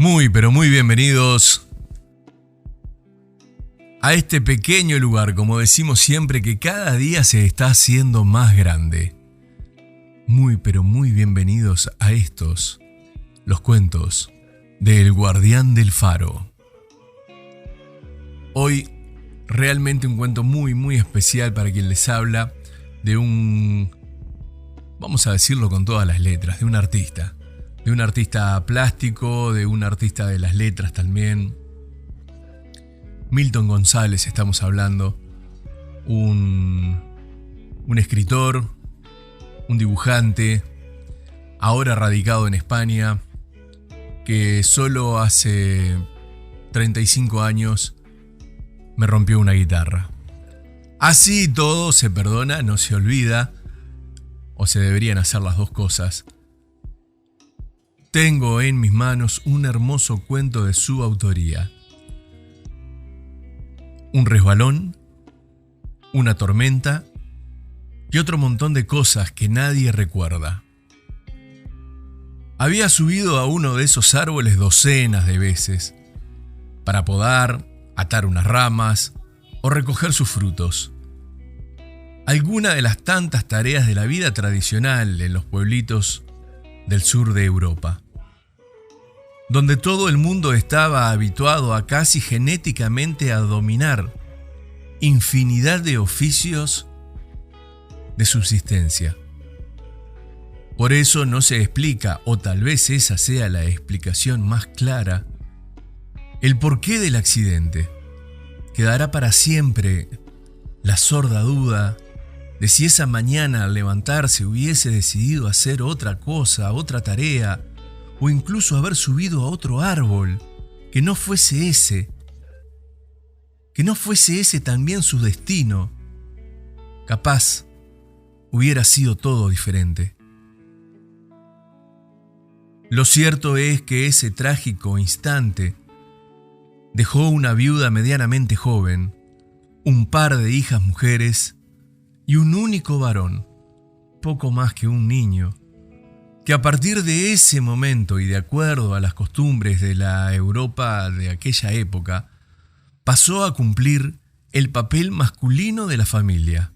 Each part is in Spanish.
Muy, pero muy bienvenidos a este pequeño lugar, como decimos siempre, que cada día se está haciendo más grande. Muy, pero muy bienvenidos a estos, los cuentos del Guardián del Faro. Hoy, realmente un cuento muy, muy especial para quien les habla, de vamos a decirlo con todas las letras, de un artista plástico, de un artista de las letras también. Milton González estamos hablando, un escritor, un dibujante, ahora radicado en España, que solo hace 35 años me rompió una guitarra. Así y todo se perdona, no se olvida, o se deberían hacer las dos cosas. Tengo en mis manos un hermoso cuento de su autoría. Un resbalón, una tormenta y otro montón de cosas que nadie recuerda. Había subido a uno de esos árboles docenas de veces para podar, atar unas ramas o recoger sus frutos. Alguna de las tantas tareas de la vida tradicional en los pueblitos del sur de Europa, donde todo el mundo estaba habituado a casi genéticamente a dominar infinidad de oficios de subsistencia. Por eso no se explica, o tal vez esa sea la explicación más clara, el porqué del accidente. Quedará para siempre la sorda duda de si esa mañana al levantarse hubiese decidido hacer otra cosa, otra tarea, o incluso haber subido a otro árbol, que no fuese ese también su destino. Capaz hubiera sido todo diferente. Lo cierto es que ese trágico instante dejó una viuda medianamente joven, un par de hijas mujeres y un único varón, poco más que un niño, que a partir de ese momento y de acuerdo a las costumbres de la Europa de aquella época, pasó a cumplir el papel masculino de la familia.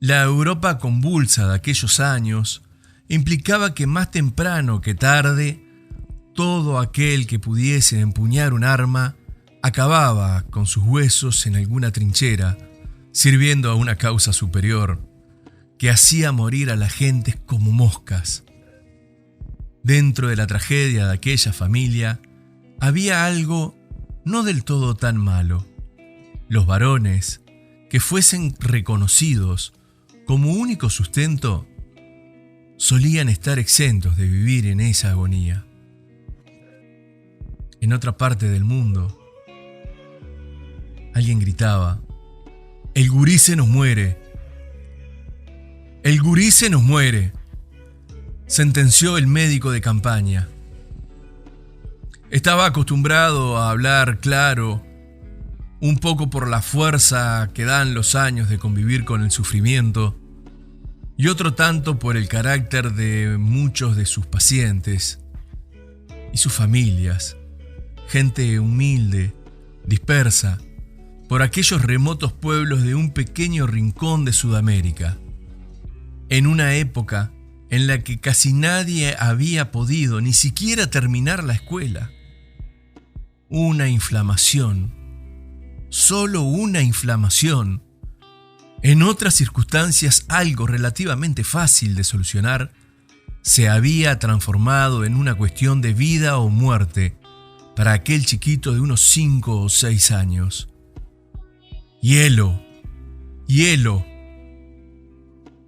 La Europa convulsa de aquellos años implicaba que más temprano que tarde, todo aquel que pudiese empuñar un arma acababa con sus huesos en alguna trinchera, sirviendo a una causa superior que hacía morir a la gente como moscas. Dentro de la tragedia de aquella familia había algo no del todo tan malo. Los varones, que fuesen reconocidos como único sustento, solían estar exentos de vivir en esa agonía. En otra parte del mundo, alguien gritaba: «El gurí se nos muere. El gurí se nos muere», sentenció el médico de campaña. Estaba acostumbrado a hablar claro, un poco por la fuerza que dan los años de convivir con el sufrimiento, y otro tanto por el carácter de muchos de sus pacientes y sus familias, gente humilde, dispersa, por aquellos remotos pueblos de un pequeño rincón de Sudamérica, en una época en la que casi nadie había podido ni siquiera terminar la escuela. Una inflamación, solo una inflamación, en otras circunstancias algo relativamente fácil de solucionar, se había transformado en una cuestión de vida o muerte para aquel chiquito de unos 5 o 6 años. Hielo, hielo.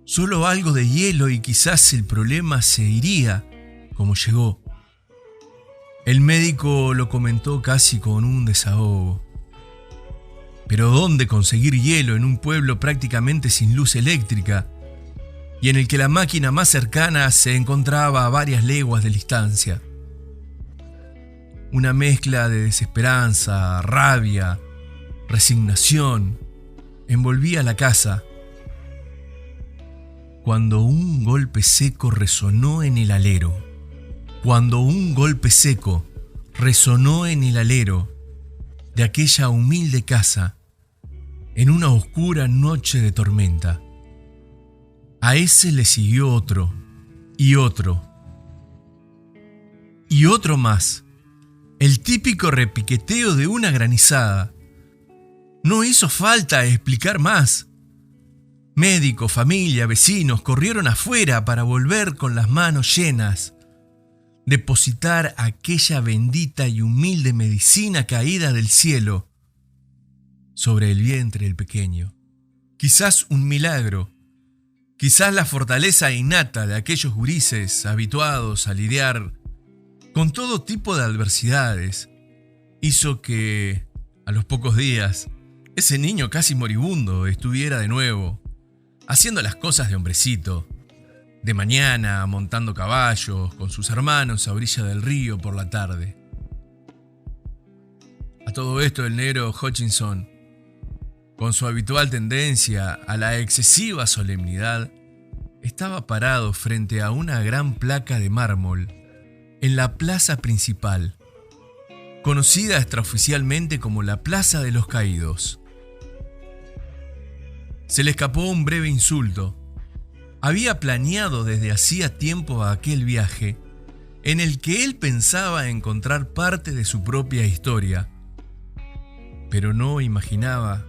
Solo algo de hielo y quizás el problema se iría como llegó. El médico lo comentó casi con un desahogo. Pero ¿dónde conseguir hielo en un pueblo prácticamente sin luz eléctrica y en el que la máquina más cercana se encontraba a varias leguas de distancia? Una mezcla de desesperanza, rabia, resignación envolvía la casa, cuando un golpe seco resonó en el alero. Cuando un golpe seco resonó en el alero de aquella humilde casa en una oscura noche de tormenta. A ese le siguió otro, y otro, y otro más. El típico repiqueteo de una granizada. No hizo falta explicar más. Médico, familia, vecinos corrieron afuera para volver con las manos llenas, depositar aquella bendita y humilde medicina caída del cielo sobre el vientre del pequeño. Quizás un milagro, quizás la fortaleza innata de aquellos gurises habituados a lidiar con todo tipo de adversidades hizo que, a los pocos días, ese niño casi moribundo estuviera de nuevo haciendo las cosas de hombrecito, de mañana montando caballos con sus hermanos a orilla del río por la tarde. A todo esto el negro Hutchinson, con su habitual tendencia a la excesiva solemnidad, estaba parado frente a una gran placa de mármol en la plaza principal, conocida extraoficialmente como la Plaza de los Caídos. Se le escapó un breve insulto. Había planeado desde hacía tiempo aquel viaje en el que él pensaba encontrar parte de su propia historia, pero no imaginaba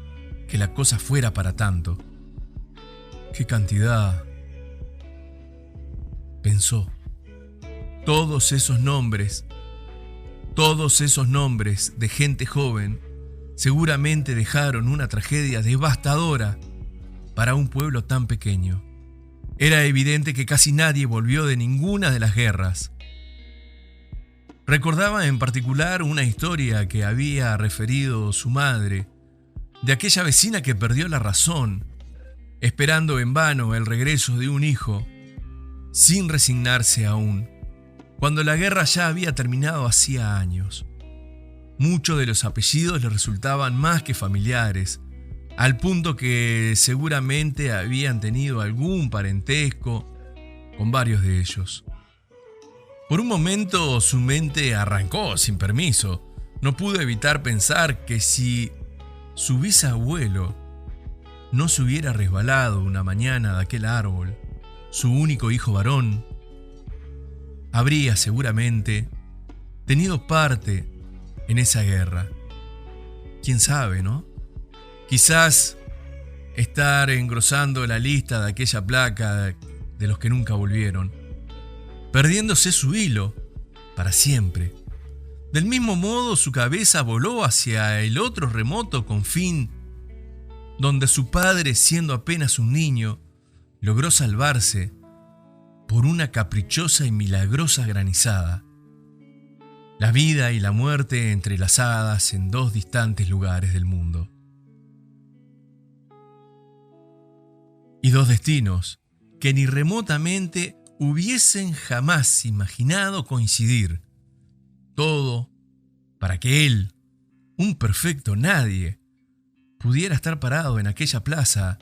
que la cosa fuera para tanto. ¡Qué cantidad!, pensó. Todos esos nombres de gente joven seguramente dejaron una tragedia devastadora para un pueblo tan pequeño. Era evidente que casi nadie volvió de ninguna de las guerras. Recordaba en particular una historia que había referido su madre, de aquella vecina que perdió la razón, esperando en vano el regreso de un hijo, sin resignarse aún, cuando la guerra ya había terminado hacía años. Muchos de los apellidos le resultaban más que familiares, al punto que seguramente habían tenido algún parentesco con varios de ellos. Por un momento su mente arrancó sin permiso. No pudo evitar pensar que si su bisabuelo no se hubiera resbalado una mañana de aquel árbol, su único hijo varón, habría seguramente tenido parte en esa guerra. ¿Quién sabe, no? Quizás estar engrosando la lista de aquella placa de los que nunca volvieron, perdiéndose su hilo para siempre. Del mismo modo, su cabeza voló hacia el otro remoto confín, donde su padre, siendo apenas un niño, logró salvarse por una caprichosa y milagrosa granizada. La vida y la muerte entrelazadas en dos distantes lugares del mundo. Y dos destinos que ni remotamente hubiesen jamás imaginado coincidir. Todo para que él, un perfecto nadie, pudiera estar parado en aquella plaza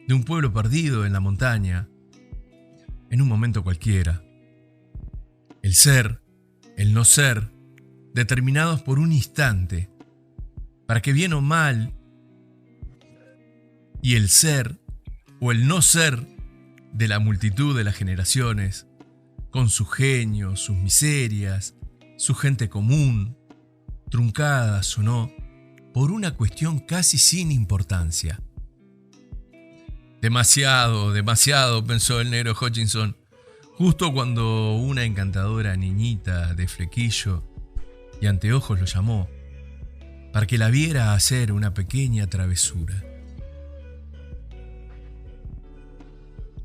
de un pueblo perdido en la montaña, en un momento cualquiera. El ser, el no ser, determinados por un instante, para que bien o mal, y el ser o el no ser de la multitud de las generaciones, con sus genios, sus miserias, su gente común, truncadas o no, por una cuestión casi sin importancia. Demasiado, pensó el negro Hutchinson, justo cuando una encantadora niñita de flequillo y anteojos lo llamó, para que la viera hacer una pequeña travesura.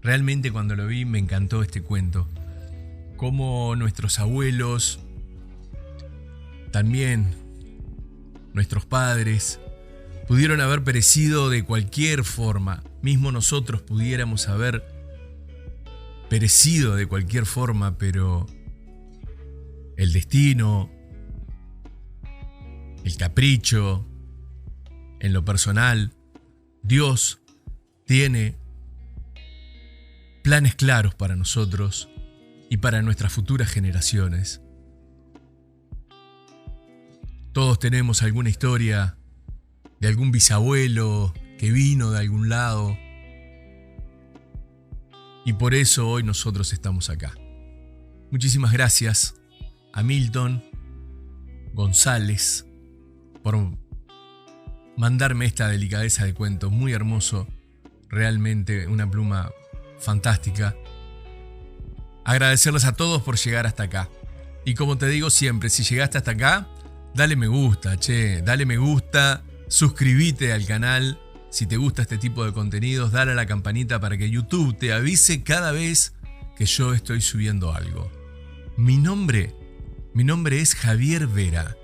Realmente cuando lo vi me encantó este cuento. Cómo nuestros abuelos, también nuestros padres, pudieron haber perecido de cualquier forma. Mismo nosotros pudiéramos haber perecido de cualquier forma, pero el destino, el capricho, en lo personal, Dios tiene planes claros para nosotros y para nuestras futuras generaciones. Todos tenemos alguna historia de algún bisabuelo que vino de algún lado. Y por eso hoy nosotros estamos acá. Muchísimas gracias a Milton González por mandarme esta delicadeza de cuento. Muy hermoso, realmente una pluma fantástica. Agradecerles a todos por llegar hasta acá. Y como te digo siempre, si llegaste hasta acá, dale me gusta, dale me gusta, suscríbete al canal. Si te gusta este tipo de contenidos, dale a la campanita para que YouTube te avise cada vez que yo estoy subiendo algo. Mi nombre es Javier Vera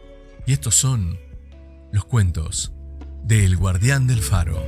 y estos son los cuentos de El Guardián del Faro.